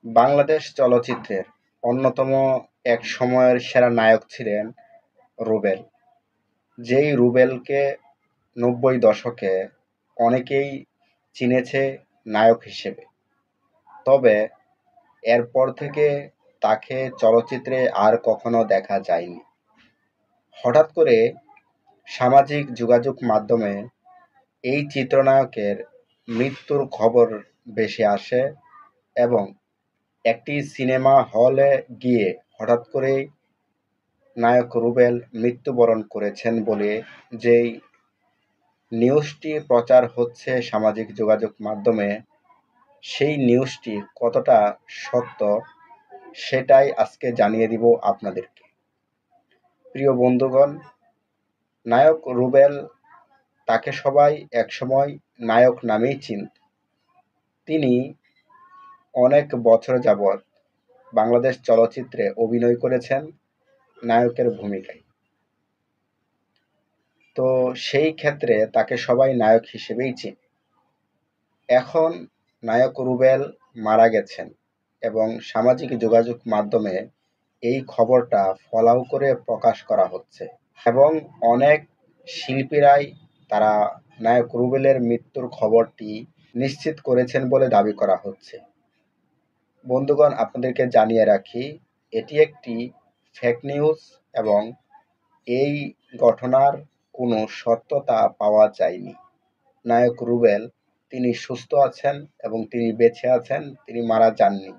বাংলাদেশ চলচ্চিত্রের অন্যতম এক সময়ের সেরা নায়ক ছিলেন রুবেল। যেই রুবেলকে ৯০ দশকে অনেকেই চিনেছে নায়ক হিসেবে। তবে এরপর থেকে তাকে চলচ্চিত্রে আর কখনো দেখা যায়নি। হঠাৎ করে সামাজিক যোগাযোগ মাধ্যমে এই চিত্রনায়কের মৃত্যুর খবর ভেসে আসে এবং একটি সিনেমা হলে গিয়ে হঠাৎ করেই নায়ক রুবেল মৃত্যুবরণ করেছেন বলে যেই নিউজটি প্রচার হচ্ছে সামাজিক যোগাযোগ মাধ্যমে, সেই নিউজটি কতটা সত্য সেটাই আজকে জানিয়ে দিব আপনাদেরকে। প্রিয় বন্ধুগণ, নায়ক রুবেল, তাকে সবাই একসময় নায়ক নামেই চিনত। তিনি অনেক বছর যাবৎ বাংলাদেশ চলচ্চিত্রে অভিনয় করেছেন নায়কের ভূমিকায়। তো সেই ক্ষেত্রে তাকে সবাই নায়ক হিসেবেই চিনে। এখন নায়ক রুবেল মারা গেছেন এবং সামাজিক যোগাযোগ মাধ্যমে এই খবরটা ফলাও করে প্রকাশ করা হচ্ছে এবং অনেক শিল্পীরাই তারা নায়ক রুবেলের মৃত্যুর খবরটি নিশ্চিত করেছেন বলে দাবি করা হচ্ছে। বন্ধুগণ, আপনাদেরকে জানিয়ে রাখি, এটি একটি ফেক নিউজ এবং এই ঘটনার কোনো সত্যতা পাওয়া যায়নি। নায়ক রুবেল তিনি সুস্থ আছেন এবং তিনি বেঁচে আছেন, তিনি মারা যাননি।